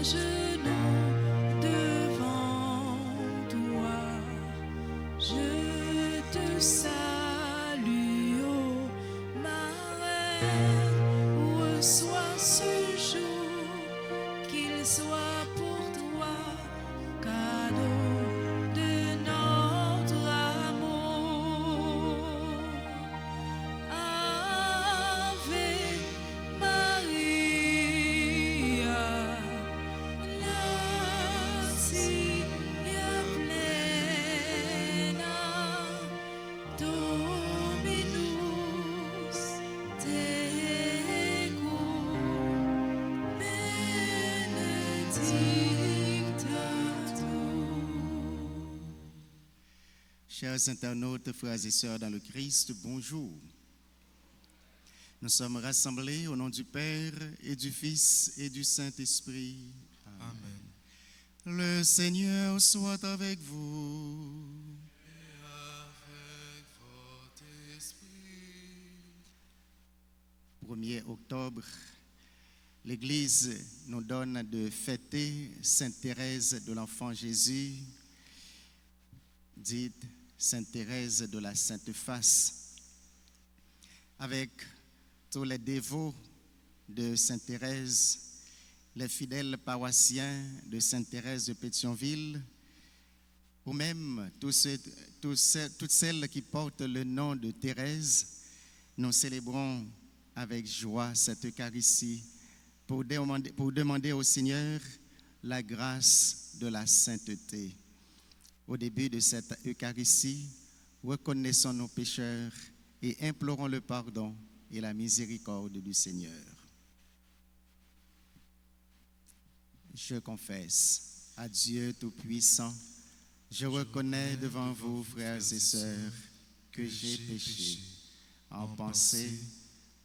genoux devant toi. Je te salue, ô ma reine. Reçois ce jour, qu'il soit pour toi cadeau de notre amour. Ave Maria, gratia plena, Dominus tecum, benedicta tu. Chers internautes, frères et sœurs dans le Christ, bonjour. Nous sommes rassemblés au nom du Père et du Fils et du Saint-Esprit. Amen. Le Seigneur soit avec vous. Et avec votre esprit. 1er octobre, l'Église nous donne de fêter Sainte Thérèse de l'Enfant Jésus, dite Sainte Thérèse de la Sainte Face. Avec tous les dévots de Sainte Thérèse, les fidèles paroissiens de Sainte Thérèse de Pétionville, ou même toutes celles qui portent le nom de Thérèse, nous célébrons avec joie cette Eucharistie pour demander au Seigneur la grâce de la sainteté. Au début de cette Eucharistie, reconnaissons nos pécheurs et implorons le pardon et la miséricorde du Seigneur. Je confesse à Dieu Tout-Puissant, je reconnais devant vous, frères et sœurs, que j'ai péché en pensée,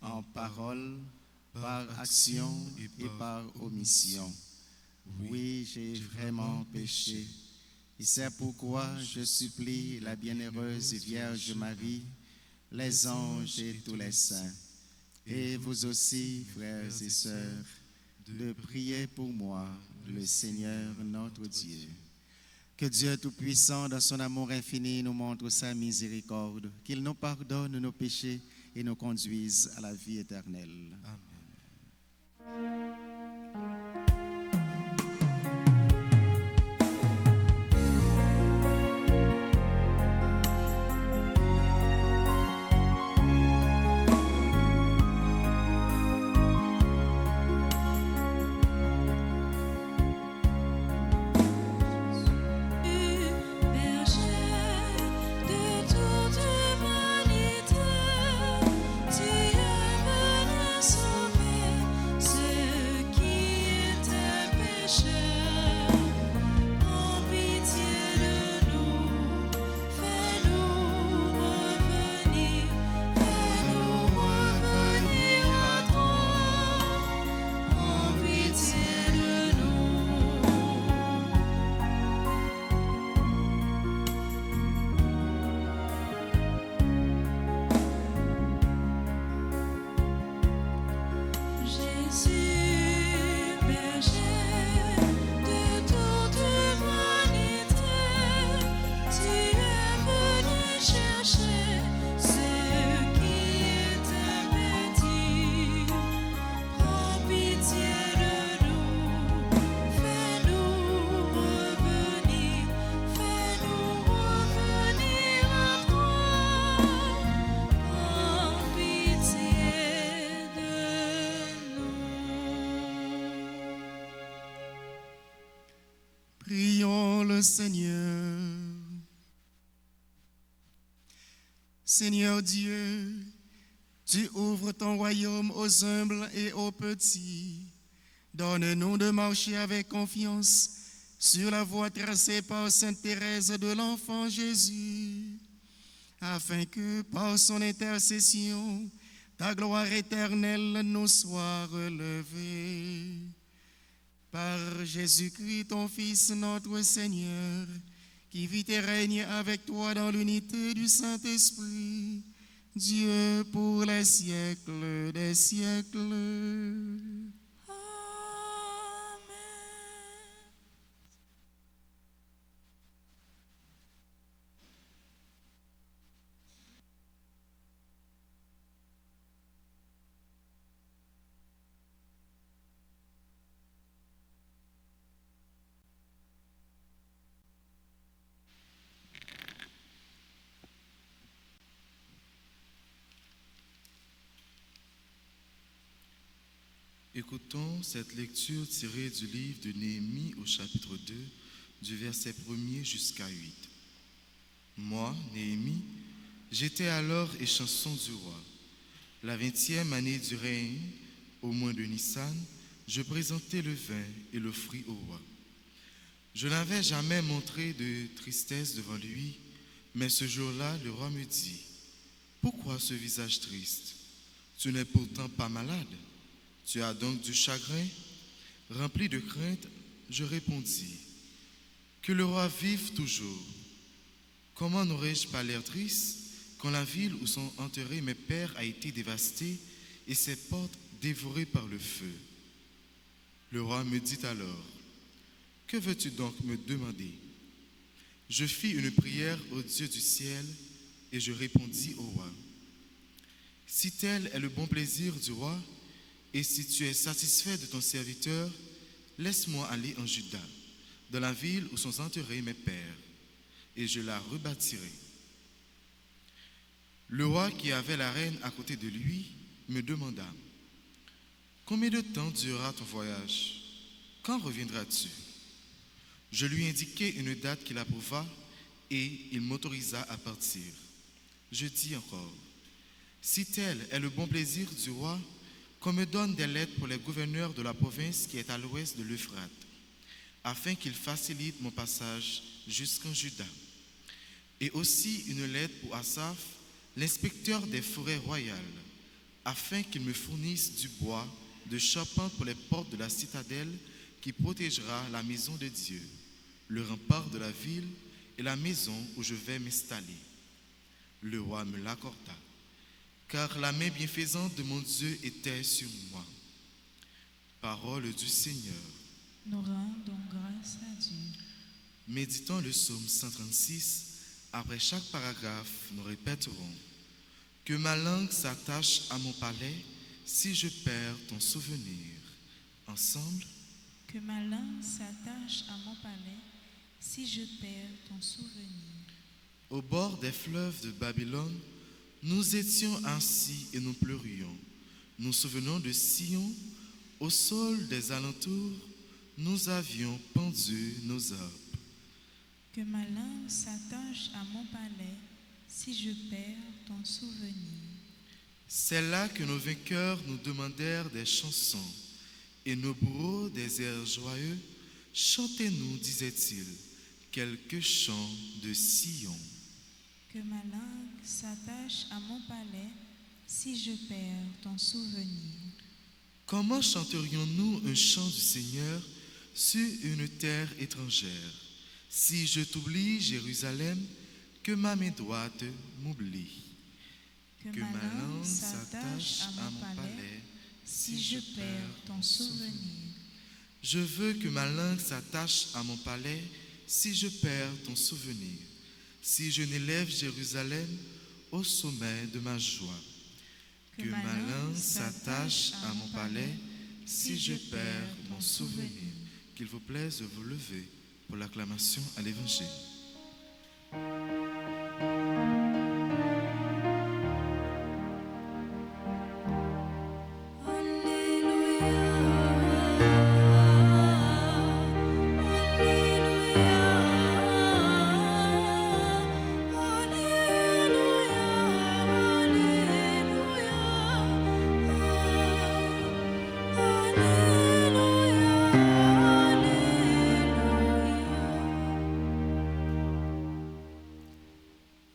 en parole, par action et par omission. Oui, j'ai vraiment péché. Et c'est pourquoi je supplie la bienheureuse Vierge Marie, les anges et tous les saints, et vous aussi, frères et sœurs, de prier pour moi, le Seigneur notre Dieu. Que Dieu Tout-Puissant, dans son amour infini, nous montre sa miséricorde, qu'il nous pardonne nos péchés et nous conduise à la vie éternelle. Amen. De toute humanité, tu es venu sauver ceux qui étaient pécheurs. En pitié de nous, fais-nous revenir à toi. En pitié de nous. Jésus, berger de toute humanité, tu es venu chercher ceux qui étaient perdus. Prends pitié de nous, fais-nous revenir à toi. Prends pitié de nous. Prions le Seigneur. Seigneur Dieu, tu ouvres ton royaume aux humbles et aux petits. Donne-nous de marcher avec confiance sur la voie tracée par Sainte Thérèse de l'Enfant Jésus, afin que par son intercession, ta gloire éternelle nous soit relevée. Par Jésus-Christ, ton Fils, notre Seigneur, qui vit et règne avec toi dans l'unité du Saint-Esprit, Dieu pour les siècles des siècles. Amen. Écoutons cette lecture tirée du livre de Néhémie au chapitre 2, du verset 1er jusqu'à 8. Moi, Néhémie, j'étais alors échanson du roi. La 20e année du règne, au mois de Nissan, je présentai le vin et le fruit au roi. Je n'avais jamais montré de tristesse devant lui, mais ce jour-là, le roi me dit, « Pourquoi ce visage triste? Tu n'es pourtant pas malade. Tu as donc du chagrin? » Rempli de crainte, je répondis, « Que le roi vive toujours. Comment n'aurais-je pas l'air triste quand la ville où sont enterrés mes pères a été dévastée et ses portes dévorées par le feu? » Le roi me dit alors, « Que veux-tu donc me demander? » Je fis une prière au Dieu du ciel et je répondis au roi, « Si tel est le bon plaisir du roi, et si tu es satisfait de ton serviteur, laisse-moi aller en Juda, dans la ville où sont enterrés mes pères, et je la rebâtirai. » Le roi, qui avait la reine à côté de lui, me demanda, « Combien de temps durera ton voyage? Quand reviendras-tu? » Je lui indiquai une date qu'il approuva et il m'autorisa à partir. Je dis encore, « Si tel est le bon plaisir du roi, qu'on me donne des lettres pour les gouverneurs de la province qui est à l'ouest de l'Euphrate, afin qu'ils facilitent mon passage jusqu'en Juda. Et aussi une lettre pour Asaph, l'inspecteur des forêts royales, afin qu'il me fournisse du bois de charpente pour les portes de la citadelle qui protégera la maison de Dieu, le rempart de la ville et la maison où je vais m'installer. » Le roi me l'accorda, car la main bienfaisante de mon Dieu était sur moi. Parole du Seigneur. Nous rendons grâce à Dieu. Méditons le psaume 136. Après chaque paragraphe, nous répéterons, « Que ma langue s'attache à mon palais si je perds ton souvenir. » Ensemble. Que ma langue s'attache à mon palais si je perds ton souvenir. Au bord des fleuves de Babylone, nous étions assis et nous pleurions. Nous souvenons de Sion, au sol des alentours, nous avions pendu nos harpes. Que ma langue s'attache à mon palais si je perds ton souvenir. C'est là que nos vainqueurs nous demandèrent des chansons et nos bourreaux des airs joyeux. Chantez-nous, disaient-ils, quelques chants de Sion. Que ma langue s'attache à mon palais si je perds ton souvenir. Comment chanterions-nous un chant du Seigneur sur une terre étrangère? Si je t'oublie, Jérusalem, que ma main droite m'oublie. Que ma langue s'attache à mon palais si je perds ton souvenir. Je veux que ma langue s'attache à mon palais si je perds ton souvenir. Si je n'élève Jérusalem au sommet de ma joie. Que ma langue s'attache à mon palais si je perds mon souvenir. Qu'il vous plaise de vous lever pour l'acclamation à l'Évangile.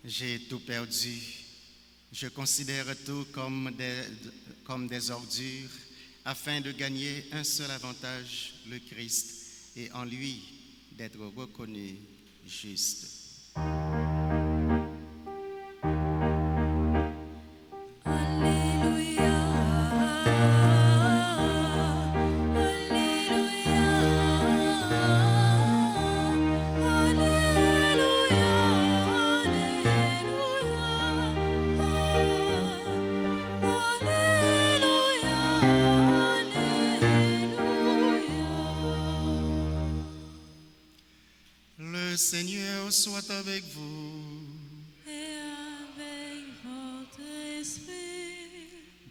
J'ai tout perdu. Je considère tout comme des ordures, afin de gagner un seul avantage, le Christ, et en lui d'être reconnu juste. Le Seigneur soit avec vous. Et avec votre esprit.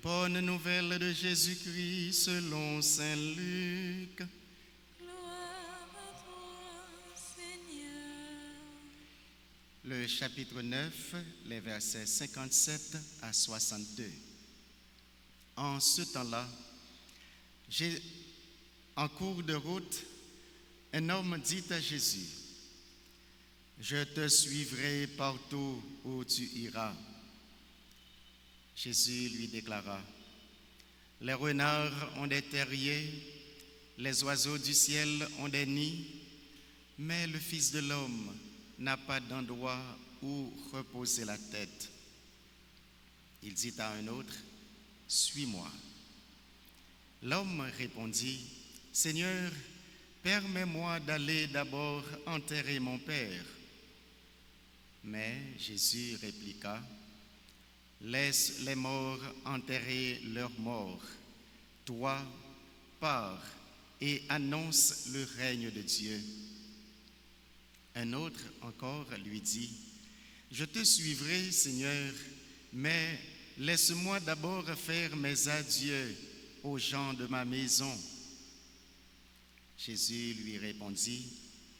Bonne Bonne nouvelle de Jésus-Christ selon saint Luc. Gloire à toi, Seigneur. Le chapitre 9, les versets 57 à 62. En ce temps-là, en cours de route, un homme dit à Jésus, « Je te suivrai partout où tu iras. » Jésus lui déclara, « Les renards ont des terriers, les oiseaux du ciel ont des nids, mais le Fils de l'homme n'a pas d'endroit où reposer la tête. » Il dit à un autre, « Suis-moi. » L'homme répondit, « Seigneur, permets-moi d'aller d'abord enterrer mon Père. » Mais Jésus répliqua, « Laisse les morts enterrer leurs morts. Toi, pars et annonce le règne de Dieu. » Un autre encore lui dit, « Je te suivrai, Seigneur, mais laisse-moi d'abord faire mes adieux aux gens de ma maison. » Jésus lui répondit,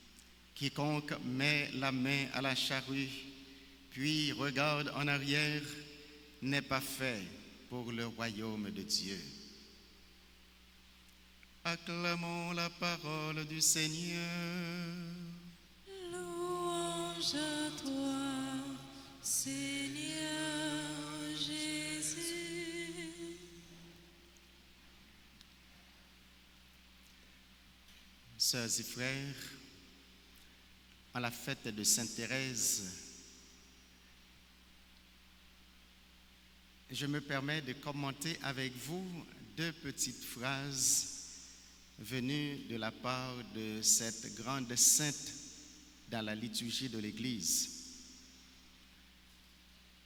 « Quiconque met la main à la charrue, puis regarde en arrière, n'est pas fait pour le royaume de Dieu. » Acclamons la parole du Seigneur. Louange à toi, Seigneur Jésus. Sœurs et frères, à la fête de Sainte Thérèse, je me permets de commenter avec vous deux petites phrases venues de la part de cette grande sainte dans la liturgie de l'Église.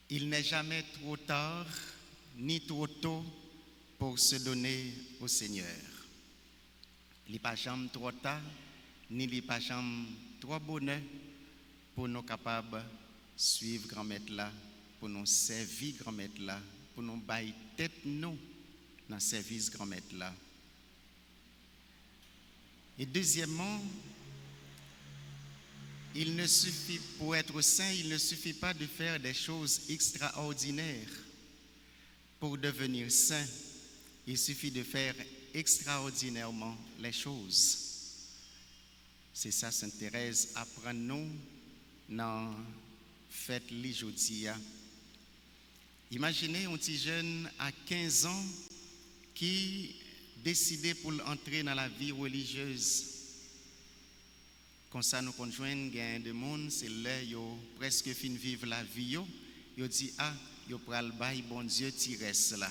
Il n'est jamais trop tard ni trop tôt pour se donner au Seigneur. Il n'est pas jamais trop tard ni il n'est pas jamais trop bonheur pour nous capables de suivre grand-maître là, pour nous servir grand-maître là, pour nous bailler tête nous dans le service grand-maître là. Et deuxièmement, il ne suffit, pour être saint, il ne suffit pas de faire des choses extraordinaires. Pour devenir saint, il suffit de faire extraordinairement les choses. C'est ça, Sainte Thérèse apprend-nous dans fête lijodia. Imaginez un petit jeune à 15 ans qui décidait pour entrer dans la vie religieuse. Comme ça, nous conjoignons gain de monde, c'est là yo presque fin vivre la vie yo dit ah yo pral bay bon Dieu ti reste là.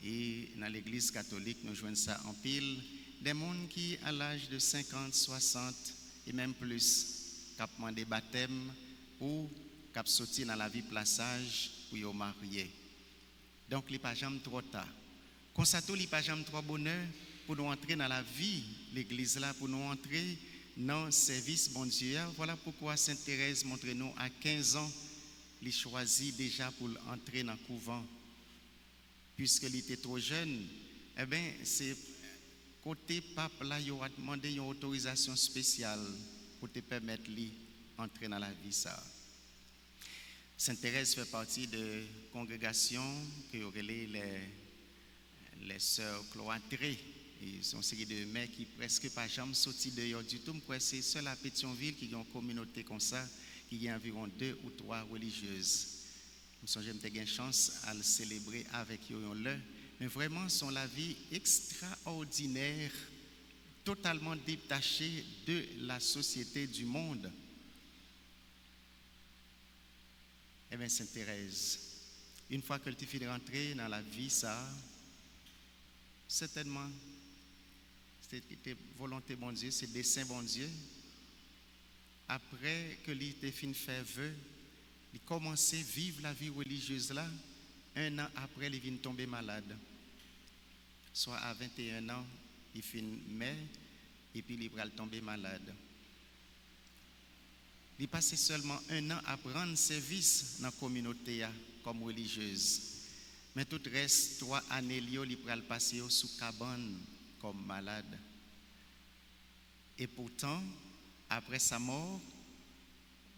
Et dans l'église catholique nous joignons ça en pile des monde qui à l'âge de 50, 60 et même plus cap mandé baptême ou cap sorti dans la vie plaçage pour yo marier. Donc il pas jamais trop tard. Comme ça tout il pas jamais trop bonheur pour nous entrer dans la vie l'église là, pour nous entrer dans le service bon Dieu. Voilà pourquoi Sainte Thérèse montre nous à 15 ans, il choisit déjà pour entrer dans le couvent. Puisqu'il était trop jeune, eh bien, c'est côté pape là, il a demandé une autorisation spéciale pour te permettre d'entrer dans la vie ça. Sainte Thérèse fait partie de congrégations qui auraient les sœurs cloîtrées. Et sont une série de mères qui presque pas jamais sorti dehors du tout. C'est seul à Pétionville qui a une communauté comme ça, qui a environ 2 ou 3 religieuses. J'ai eu une chance à le célébrer avec eux. Mais vraiment, sont la vie extraordinaire, totalement détachée de la société du monde. Eh bien, Sainte Thérèse, une fois qu'elle t'est fait rentrer dans la vie, ça, certainement, c'était volonté bon Dieu, c'est dessein bon Dieu. Après que l'ité fin fait vœu, il commençait à vivre la vie religieuse là. 1 an après, il vient tomber malade. Soit à 21 ans, il finit mai, et puis il va tomber malade. Il passait seulement 1 an à prendre service dans la communauté comme religieuse. Mais tout reste 3 années, il pourra le passer sous cabane comme malade. Et pourtant, après sa mort,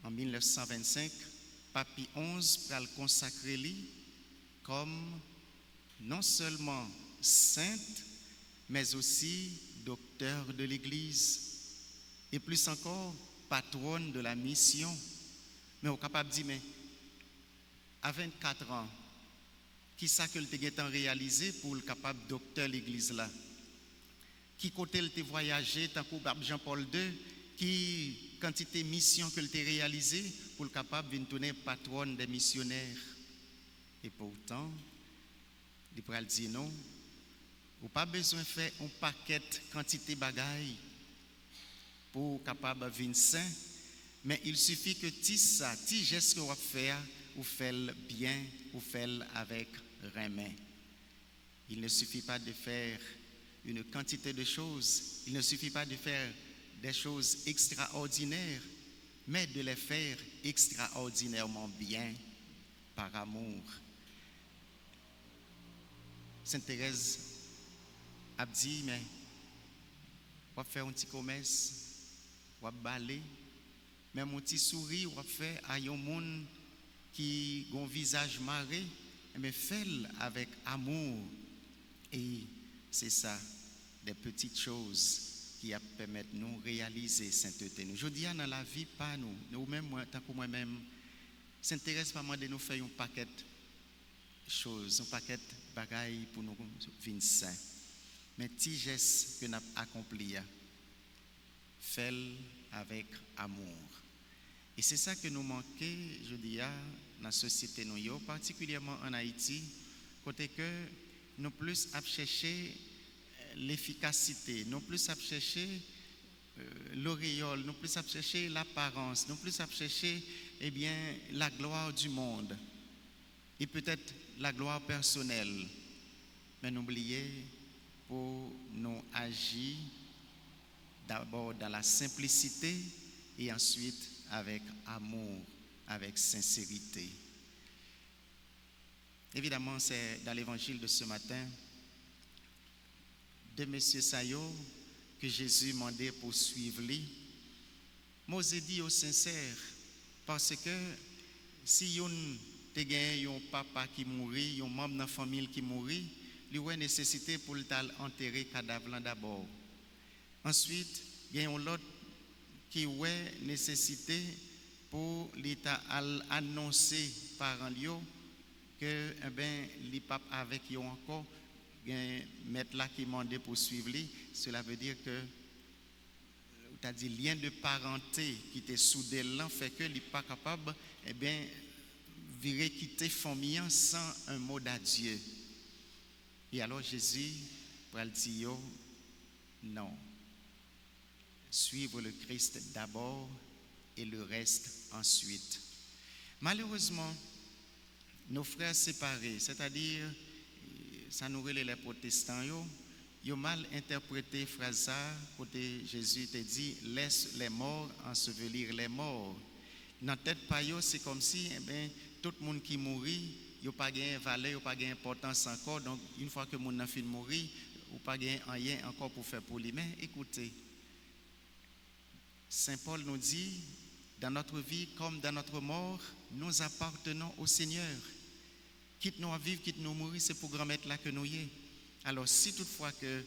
en 1925, Papi XI pourra le consacrer lui comme non seulement sainte, mais aussi docteur de l'Église. Et plus encore, patronne de la mission. Mais on est capable de dire, mais à 24 ans, qui ça que le temps réalisé pour le capable docteur l'Église là? Qui côté le voyagé tant que Pape Jean-Paul II, qui quantité mission que le réalisé pour le capable de tourner patronne des missionnaires. Et pourtant, il pourra dire non, ou pas besoin de faire un paquet quantité bagaille pour capable de venir saint, mais il suffit que ti geste que vous faites, vous faites bien, vous faites avec remède. Il ne suffit pas de faire une quantité de choses, il ne suffit pas de faire des choses extraordinaires, mais de les faire extraordinairement bien par amour. Sainte Thérèse a dit, mais on va faire un petit commerce, on va balayer, même un petit sourire, on va faire à un monde qui a un visage marré, mais fais-le avec amour. Et c'est ça, des petites choses qui permettent de nous réaliser sainteté. Je dis dans la vie, pas nous, nous-mêmes, tant que moi-même, Sainte Thérèse pas demandé de nous faire un paquet de choses, un paquet de bagailles pour nous vivre saints. Mais petit geste que nous avons accompli, fais-le avec amour. Et c'est ça que nous manquons, je dis, dans la société, nous, particulièrement en Haïti, côté que nous plus à chercher l'efficacité, nous plus à chercher l'auréole, nous plus à chercher l'apparence, nous plus à chercher la gloire du monde et peut-être la gloire personnelle. Mais n'oubliez pour nous agir d'abord dans la simplicité et ensuite avec amour, avec sincérité. Évidemment, c'est dans l'évangile de ce matin de M. Sayo que Jésus demandait pour suivre lui. Moi, j'ai dit au sincère, parce que si on a un papa qui mourit, un membre de la famille qui mourit, il y a nécessité pour enterrer le cadavre d'abord. Ensuite, il y a l'autre qui a nécessité pour l'État annoncer par un lieu que les papes avec eux encore, mettre là qui demandé pour suivre lui. Cela veut dire que tu as dit lien de parenté qui était soudé là fait que n'est pas capable virer quitter famille sans un mot d'adieu. Et alors Jésus va dire non. Suivre le Christ d'abord et le reste ensuite. Malheureusement, nos frères séparés, c'est-à-dire, ça nous relève les protestants, ils ont mal interprété la phrase côté Jésus te dit laisse les morts ensevelir les morts. Dans la tête pa yo, c'est comme si tout le monde qui mourit, il n'a pas de valeur, il n'a pas d'importance encore. Donc une fois que le monde a fini de mourir, il n'a pas rien encore pour faire pour lui. Mais écoutez, Saint Paul nous dit, dans notre vie comme dans notre mort, nous appartenons au Seigneur. Quitte nous à vivre, quitte nous à mourir, c'est pour grand mettre là que nous y est. Alors si toutefois que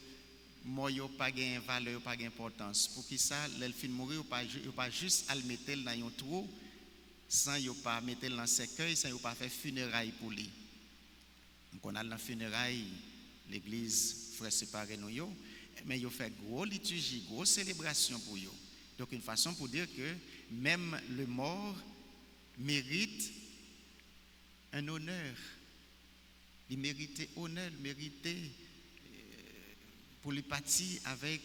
moi n'a pas de valeur, pas d'importance, pour qui ça, l'elfin mourir, il pas juste à le mettre dans un trou, sans il pas mettre dans un cercueil, sans il pas faire funérailles pour lui. Donc on a dans funérailles, l'église frère séparé nous, mais il fait gros liturgie, grosse célébration pour eux. Donc une façon pour dire que même le mort mérite un honneur. Il méritait honneur, il méritait pour les partir avec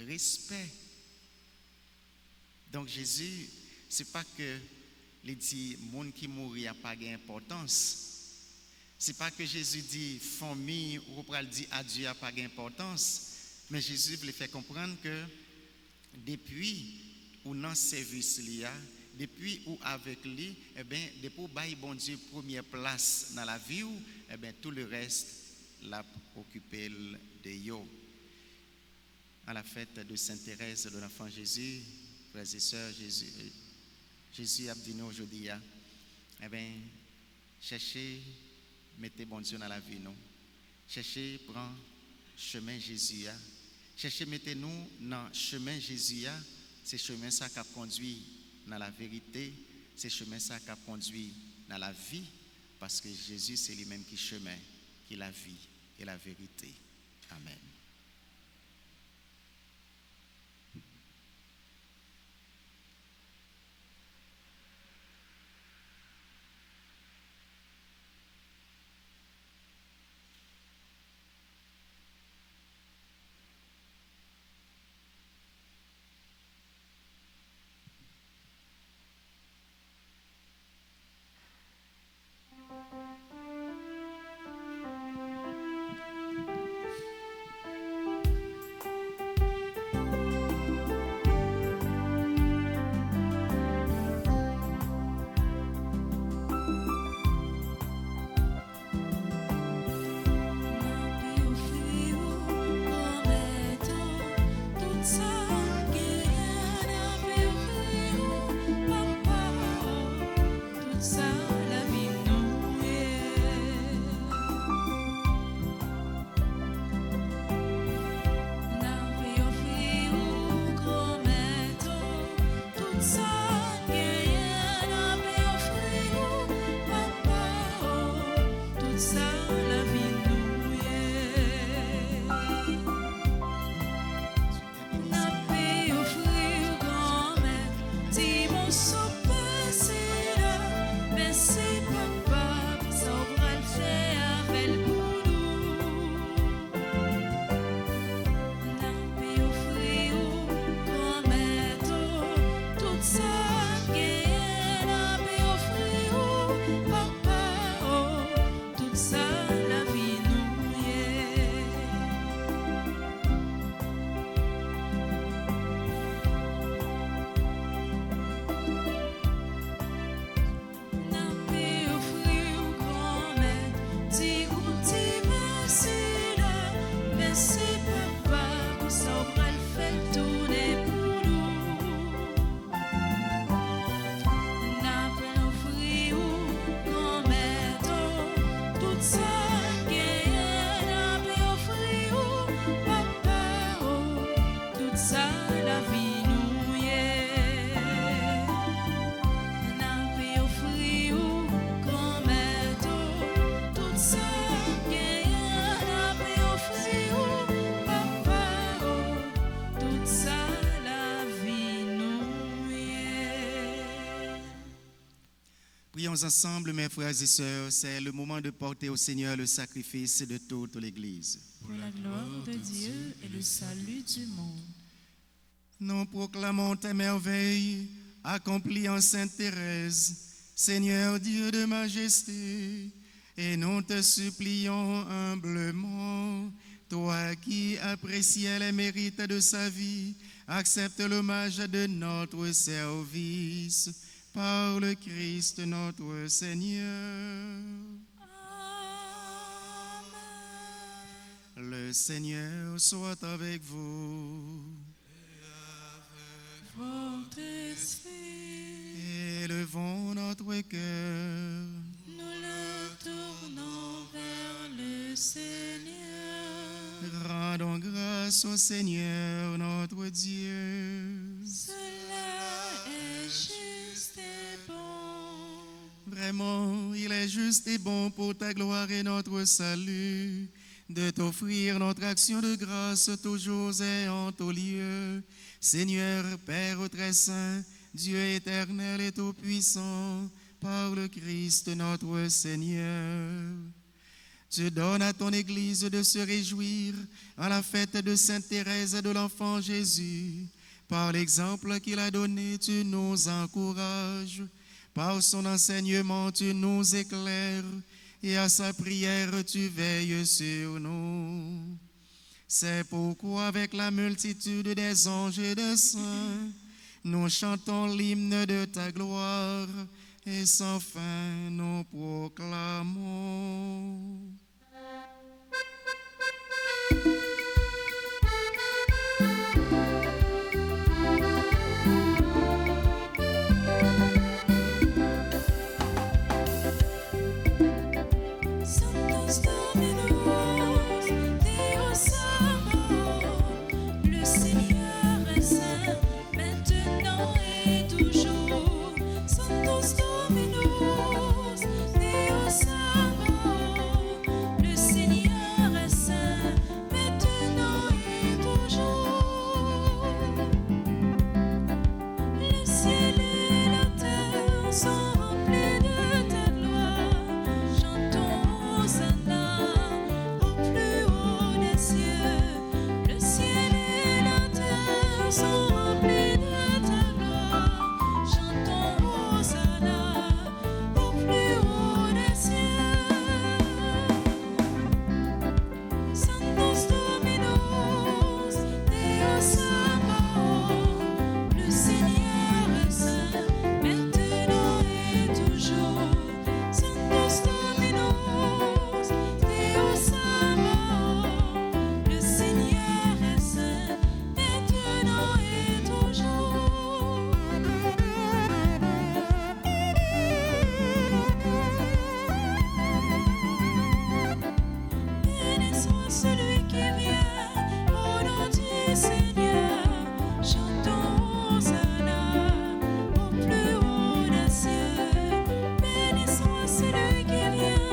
respect. Donc Jésus, c'est pas que les dit monde qui mourit n'a pas d'importance. C'est pas que Jésus dit famille ou pral dit adieu n'a pas d'importance, mais Jésus voulait faire comprendre que depuis ou dans service là, depuis ou avec lui, eh bien, depuis bail bon Dieu première place dans la vie, eh bien, tout le reste l'a occupé de yo. À la fête de Sainte Thérèse de l'Enfant Jésus, frères et sœurs, Jésus a dit nous aujourd'hui, eh bien, cherchez, mettez bon Dieu dans la vie, nous. Cherchez, prends chemin Jésus. Cherchez, mettez-nous dans chemin Jésus. C'est chemin ça qui a conduit dans la vérité. C'est chemin ça qui a conduit dans la vie. Parce que Jésus, c'est lui-même qui chemin, qui est la vie et la vérité. Amen. Prions ensemble, mes frères et sœurs, c'est le moment de porter au Seigneur le sacrifice de toute l'Église. Pour la gloire de Dieu et le salut du monde. Nous proclamons tes merveilles accomplies en Sainte Thérèse, Seigneur Dieu de majesté, et nous te supplions humblement, toi qui appréciais les mérites de sa vie, accepte l'hommage de notre service. Par le Christ notre Seigneur. Amen. Le Seigneur soit avec vous. Et avec votre esprit. Élevons notre cœur. Nous le tournons vers le Seigneur. Rendons grâce au Seigneur notre Dieu. Cela est juste et bon. Vraiment, il est juste et bon pour ta gloire et notre salut de t'offrir notre action de grâce toujours et en tout lieu. Seigneur, Père très saint, Dieu éternel et tout-puissant, par le Christ notre Seigneur. Tu donnes à ton Église de se réjouir à la fête de Sainte Thérèse de l'Enfant Jésus. Par l'exemple qu'il a donné, tu nous encourages. Par son enseignement, tu nous éclaires. Et à sa prière, tu veilles sur nous. C'est pourquoi, avec la multitude des anges et des saints, nous chantons l'hymne de ta gloire, et sans fin nous proclamons. Sanctus Dominus, Deus Sabaoth, le Seigneur est saint, maintenant et toujours. Sanctus Dominus, Deus Sabaoth, le Seigneur est saint, maintenant et toujours. Le ciel et la terre sont remplis de ta gloire. Chantons Hosanna au plus haut des cieux. Le ciel et la terre sont remplis de ta gloire. Chantons Hosanna au plus haut des cieux. Sanctus Dominus, Deus Sabaoth, le Seigneur est saint, maintenant et toujours. Sanctus Dominus, Deus Sabaoth, le Seigneur est saint, maintenant et toujours. Béni soit celui qui vient au nom du Seigneur. Chantons Hosanna au plus haut des cieux. Béni soit celui qui vient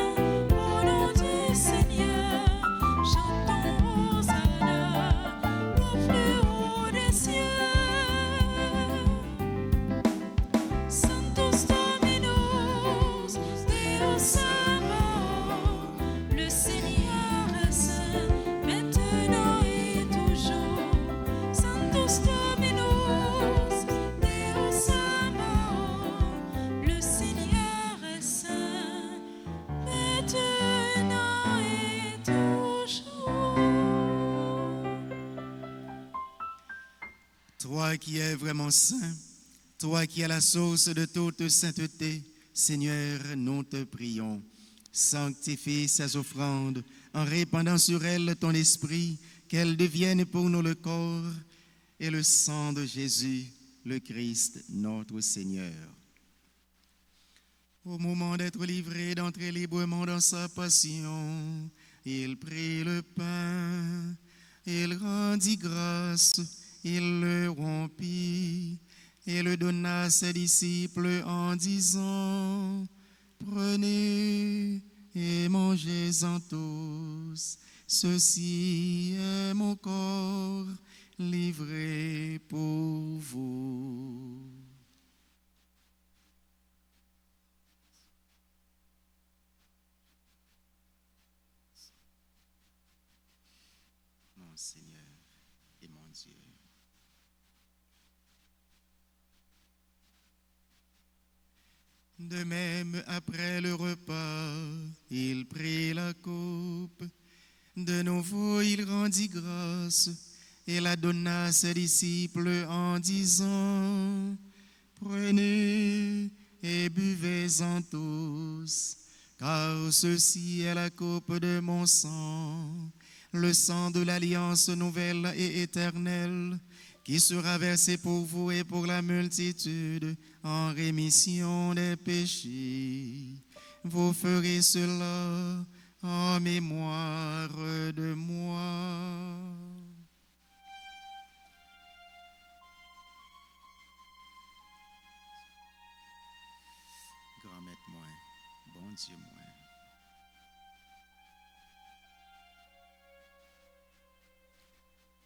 au nom du Seigneur. Chantons Hosanna au plus haut des cieux. Sanctus Dominus, Deus Sabaoth, le Seigneur est saint, maintenant et toujours. Sanctus Dominus, Deus Sabaoth, le Seigneur est saint, maintenant et toujours. Toi qui es vraiment saint, toi qui es la source de toute sainteté, Seigneur, nous te prions. Sanctifie ces offrandes en répandant sur elles ton esprit, qu'elles deviennent pour nous le corps et le sang de Jésus, le Christ, notre Seigneur. Au moment d'être livré, d'entrer librement dans sa passion, il prit le pain, il rendit grâce, il le rompit et le donna à ses disciples en disant: Prenez et mangez-en tous, ceci est mon corps livré pour vous. Mon Seigneur et mon Dieu. De même, après le repas, il prit la coupe. De nouveau, il rendit grâce et la donna à ses disciples en disant: Prenez et buvez-en tous, car ceci est la coupe de mon sang, le sang de l'alliance nouvelle et éternelle, qui sera versé pour vous et pour la multitude en rémission des péchés. Vous ferez cela en mémoire de moi. Grand maître moi, bon Dieu moi.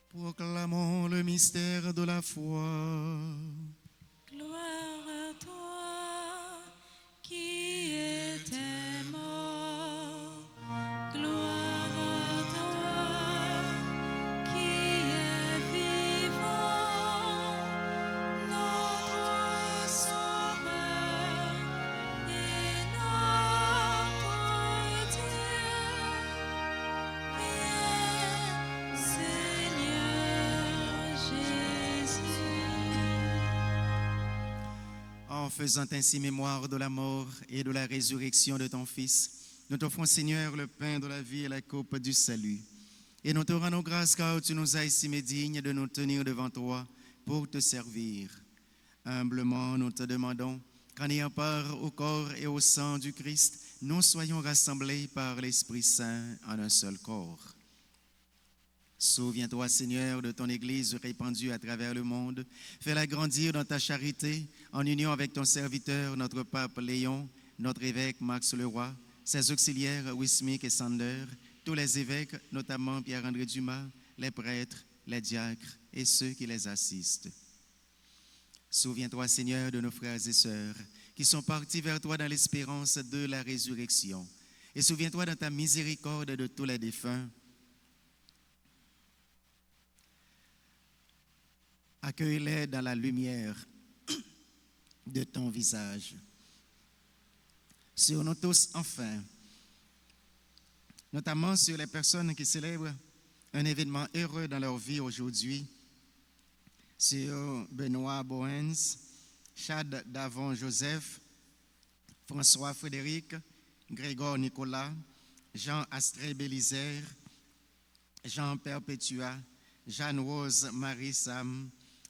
Proclamons le mystère de la foi. Gloire à toi qui étais mort. Gloire à toi qui es vivant. Notre Sauveur et notre Dieu. Viens, Seigneur Jésus. En faisant ainsi mémoire de la mort et de la résurrection de ton Fils, nous t'offrons, Seigneur, le pain de la vie et la coupe du salut. Et nous te rendons grâce car tu nous as estimés dignes de nous tenir devant toi pour te servir. Humblement, nous te demandons qu'en ayant part au corps et au sang du Christ, nous soyons rassemblés par l'Esprit Saint en un seul corps. Souviens-toi, Seigneur, de ton Église répandue à travers le monde. Fais-la grandir dans ta charité, en union avec ton serviteur, notre pape Léon, notre évêque Max Leroy, ses auxiliaires Wismic et Sander, tous les évêques, notamment Pierre-André Dumas, les prêtres, les diacres et ceux qui les assistent. Souviens-toi, Seigneur, de nos frères et sœurs qui sont partis vers toi dans l'espérance de la résurrection. Et souviens-toi dans ta miséricorde de tous les défunts. Accueille-les dans la lumière de ton visage. Sur nous tous, enfin, notamment sur les personnes qui célèbrent un événement heureux dans leur vie aujourd'hui, sur Benoît Bohens, Chad Davon Joseph, François Frédéric, Grégor Nicolas, Jean Astré Bélizer, Jean Perpétua, Jeanne-Rose Marie Sam,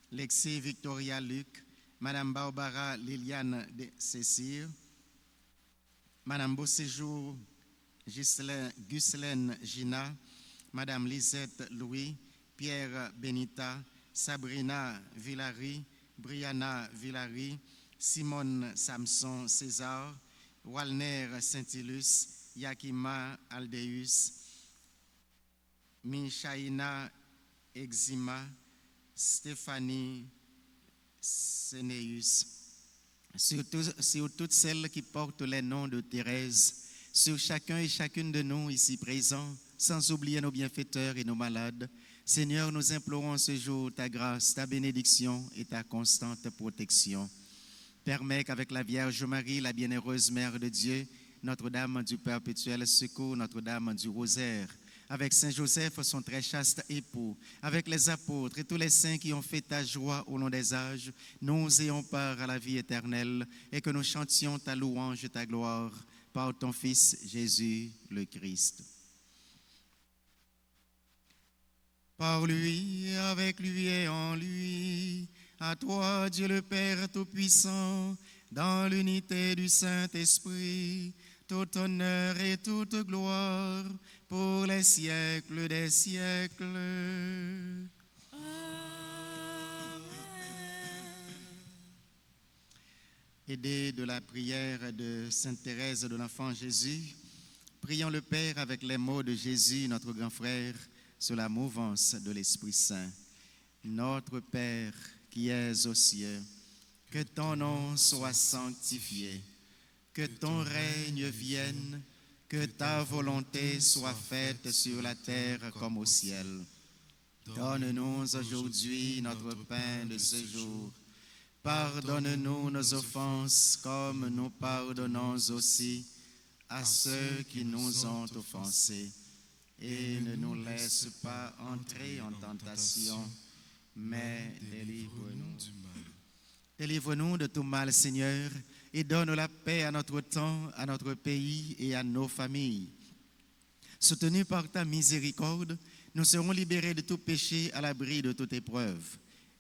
Lexi Victoria Luc, Madame Barbara Liliane Cécile, Madame Beauséjour Ghislaine Gina, Madame Lisette Louis, Pierre Benita, Sabrina Villary, Brianna Villary, Simone Samson César, Walner Saint-Ilus, Yakima Aldeus, Michaïna Exima, Stéphanie Sénéus, sur toutes celles qui portent les noms de Thérèse, sur chacun et chacune de nous ici présents, sans oublier nos bienfaiteurs et nos malades. Seigneur, nous implorons ce jour ta grâce, ta bénédiction et ta constante protection. Permets qu'avec la Vierge Marie, la bienheureuse Mère de Dieu, Notre-Dame du Perpétuel Secours, Notre-Dame du Rosaire, avec Saint Joseph, son très chaste époux, avec les apôtres et tous les saints qui ont fait ta joie au long des âges, nous ayons part à la vie éternelle et que nous chantions ta louange et ta gloire par ton Fils Jésus le Christ. Par lui, avec lui et en lui, à toi Dieu le Père Tout-Puissant, dans l'unité du Saint-Esprit, tout honneur et toute gloire pour les siècles des siècles. Amen. Aidés de la prière de Sainte Thérèse de l'Enfant Jésus, prions le Père avec les mots de Jésus, notre grand frère, sur la mouvance de l'Esprit Saint. Notre Père qui es aux cieux, que ton nom soit sanctifié, que ton règne vienne, que ta volonté soit faite sur la terre comme au ciel. Donne-nous aujourd'hui notre pain de ce jour. Pardonne-nous nos offenses comme nous pardonnons aussi à ceux qui nous ont offensés. Et ne nous laisse pas entrer en tentation, mais délivre-nous du mal. Délivre-nous de tout mal, Seigneur, et donne la paix à notre temps, à notre pays et à nos familles. Soutenus par ta miséricorde, nous serons libérés de tout péché à l'abri de toute épreuve.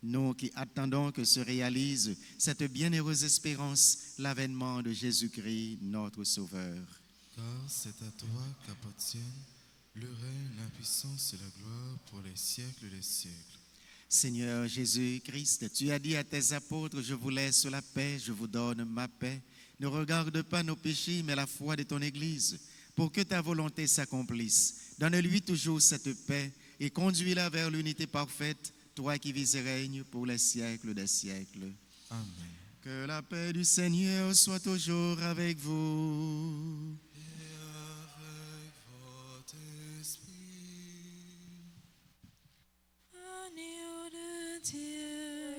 Nous qui attendons que se réalise cette bienheureuse espérance, l'avènement de Jésus-Christ, notre Sauveur. Car c'est à toi qu'appartiennent le règne, la puissance et la gloire pour les siècles des siècles. Seigneur Jésus-Christ, tu as dit à tes apôtres, je vous laisse la paix, je vous donne ma paix. Ne regarde pas nos péchés, mais la foi de ton Église, pour que ta volonté s'accomplisse. Donne-lui toujours cette paix et conduis-la vers l'unité parfaite, toi qui vis et règnes pour les siècles des siècles. Amen. Que la paix du Seigneur soit toujours avec vous. Agneau de Dieu,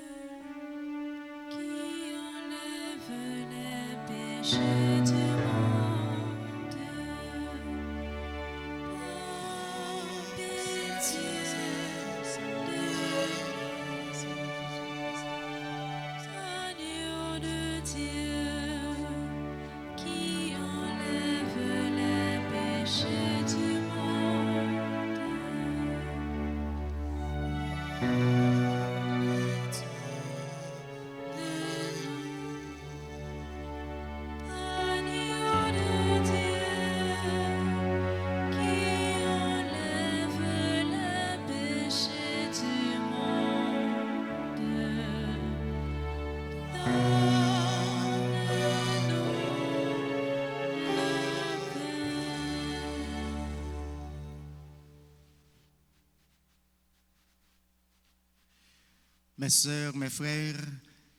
qui enlève les péchés du monde, prends pitié de nous. Agneau de Dieu. Mes sœurs, mes frères,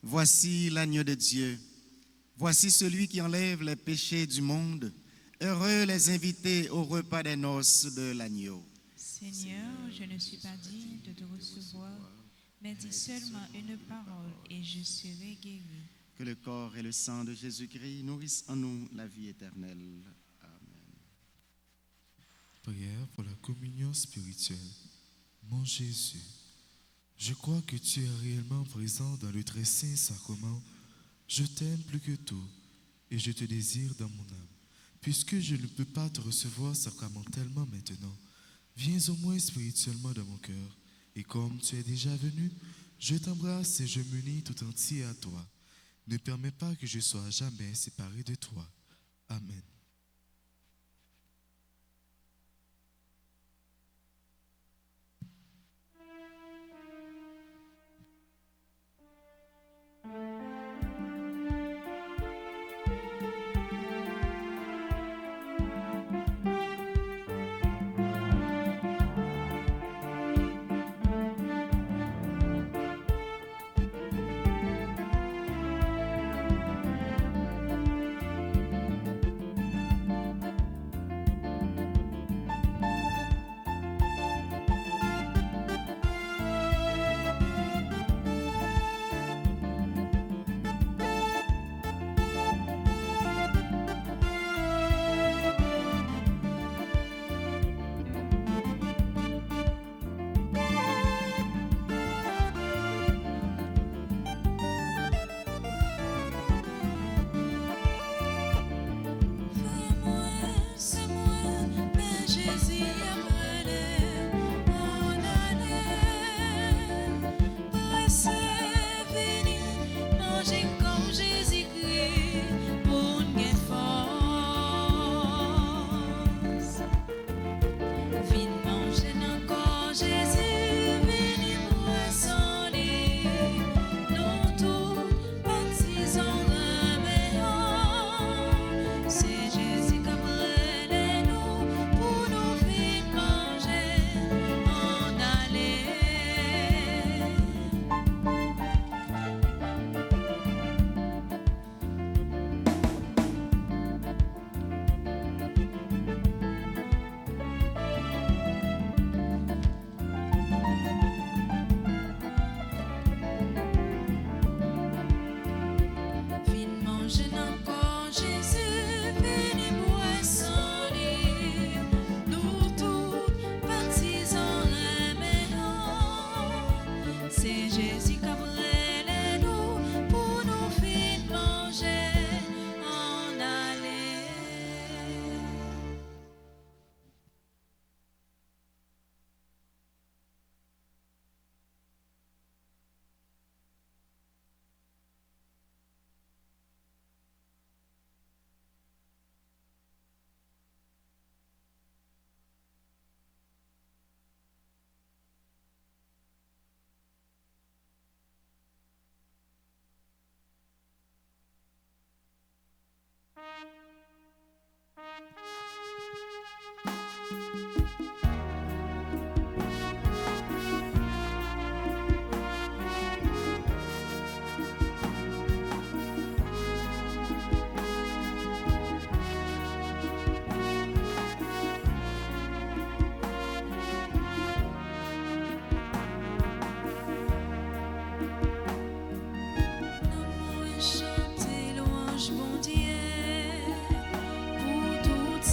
voici l'agneau de Dieu. Voici celui qui enlève les péchés du monde. Heureux les invités au repas des noces de l'agneau. Seigneur, je ne suis pas digne de te recevoir, mais dis seulement une parole et je serai guéri. Que le corps et le sang de Jésus-Christ nourrissent en nous la vie éternelle. Amen. Prière pour la communion spirituelle. Mon Jésus, je crois que tu es réellement présent dans le très saint sacrement. Je t'aime plus que tout et je te désire dans mon âme. Puisque je ne peux pas te recevoir sacramentellement maintenant, viens au moins spirituellement dans mon cœur. Et comme tu es déjà venu, je t'embrasse et je m'unis tout entier à toi. Ne permets pas que je sois jamais séparé de toi. Amen. Chanter louange, bon Dieu, pour toutes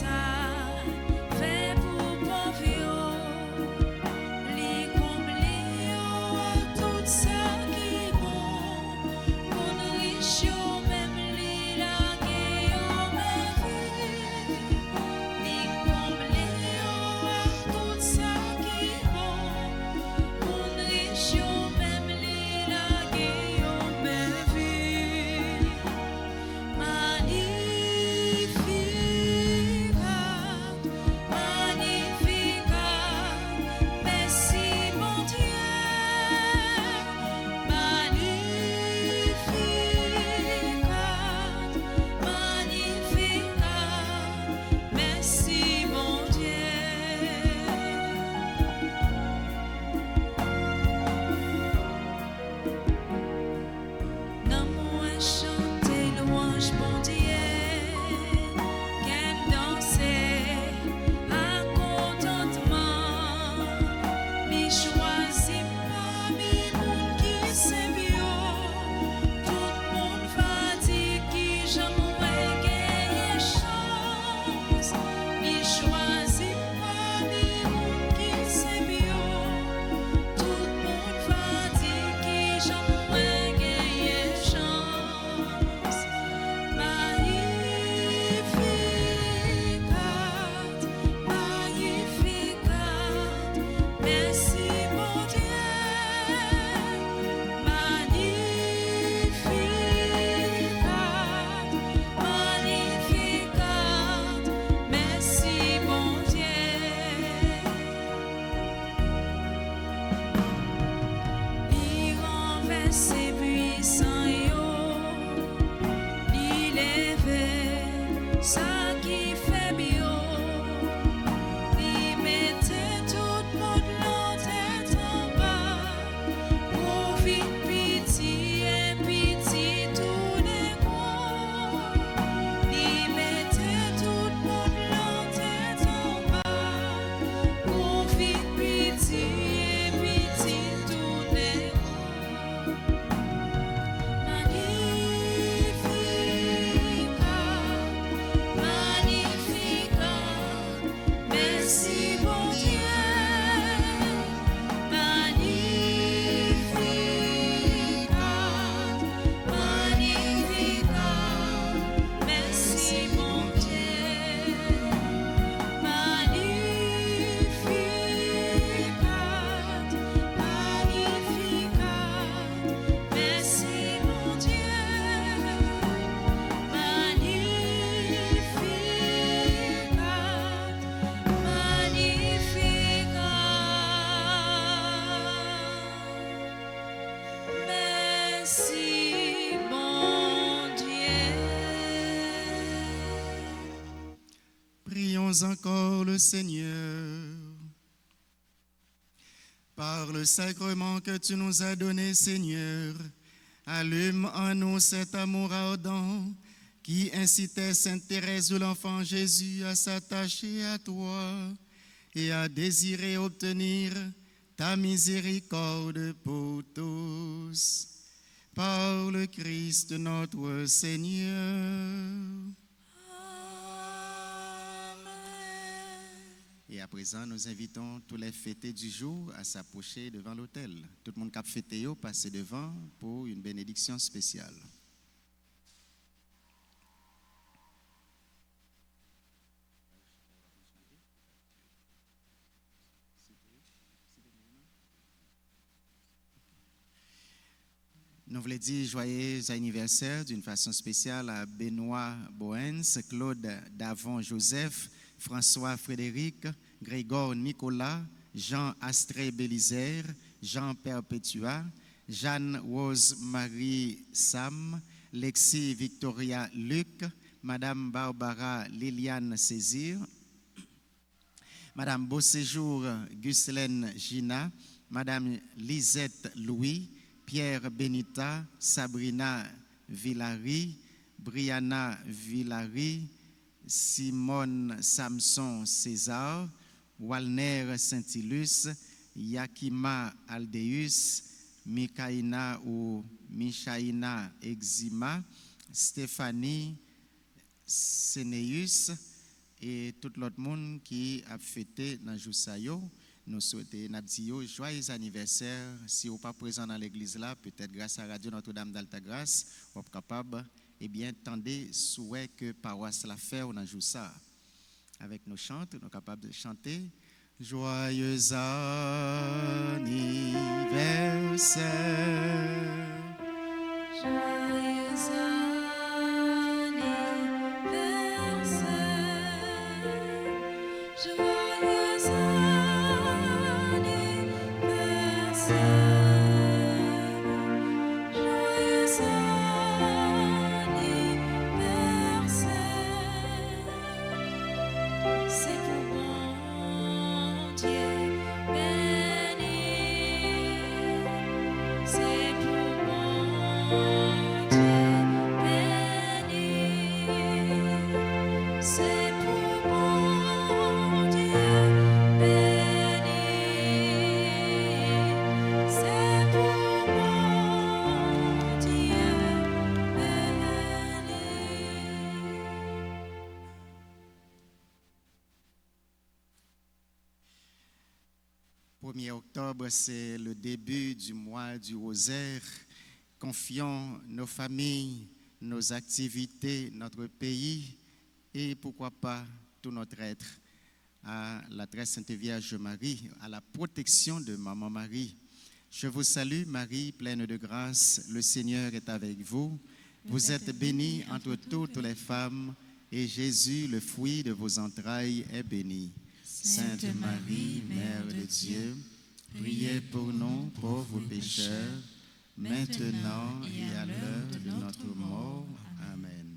mais c'est puissant, yo, il est vrai, ça qui fait bio, il mettait tout le monde la tête en bas, pour vite pitié et pitié tout les mois, il mettait tout le monde la tête en bas, pour vite pitié et pitié tout les mois. Magnificat, Magnificat, merci mon Dieu. Magnificat, Magnificat, merci mon Dieu. Magnificat, Magnificat, merci mon Dieu. Merci mon Dieu. Prions encore le Seigneur. Par le sacrement que tu nous as donné, Seigneur, allume en nous cet amour ardent qui incitait Sainte Thérèse de l'Enfant Jésus à s'attacher à toi et à désirer obtenir ta miséricorde pour tous. Par le Christ notre Seigneur. Et à présent, nous invitons tous les fêtés du jour à s'approcher devant l'autel. Tout le monde qui a fêté, passez devant pour une bénédiction spéciale. Nous voulons dire joyeux anniversaire d'une façon spéciale à Benoît Bohens, Claude Davon Joseph, François Frédéric, Grégor Nicolas, Jean Astré Bélisaire, Jean Perpétua, Jeanne Rose Marie Sam, Lexi Victoria Luc, Madame Barbara Liliane Césir, Madame Beauséjour Ghislaine Gina, Madame Lisette Louis, Pierre Benita, Sabrina Villari, Brianna Villari, Simone Samson César, Walner Saint-Ilus, Yakima Aldeus, Mikaina ou Michaïna Exima, Stéphanie Sénéus et tout l'autre monde qui a fêté dans Joussayo. Nous souhaitons un joyeux anniversaire. Si vous n'êtes pas présent dans l'église là, peut-être grâce à Radio Notre-Dame d'Altagrace, vous êtes capable, tendez souhait que paroisse la fait, on a joué ça. Avec nos chants, nous sommes capables de chanter joyeux anniversaire. Joyeux anniversaire. Joyeux c'est pour mon Dieu béni, c'est pour mon Dieu béni, c'est pour mon Dieu béni, c'est pour mon Dieu béni. 1er octobre, c'est le début du mois du rosaire. Confions nos familles, nos activités, notre pays et pourquoi pas tout notre être à la très Sainte Vierge Marie, à la protection de Maman Marie. Je vous salue Marie, pleine de grâce, le Seigneur est avec vous. Vous êtes bénie entre toutes les femmes et Jésus, le fruit de vos entrailles, est béni. Sainte Marie, Mère de Dieu, priez pour nous pauvres pécheurs, maintenant et à l'heure de notre mort. Amen.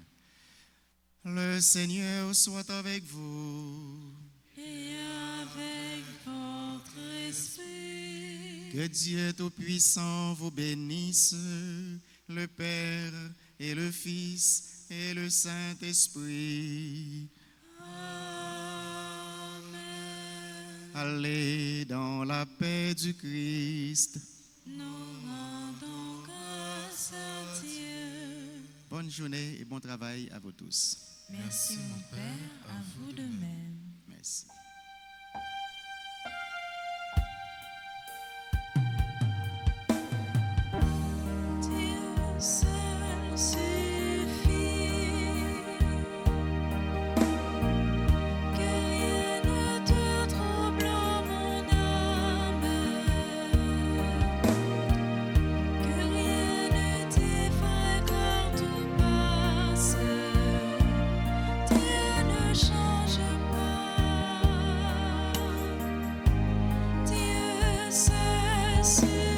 Le Seigneur soit avec vous. Et avec votre esprit. Que Dieu Tout-Puissant vous bénisse, le Père et le Fils et le Saint-Esprit. Amen. Allez dans la paix du Christ. Nous rendons grâce à Dieu. Bonne journée et bon travail à vous tous. Merci mon Père, à vous de même. Merci. Dieu seul suffit, que rien ne te trouble mon âme, que rien ne t'effraie quand tout passe. Dieu ne change pas, Dieu seul suffit.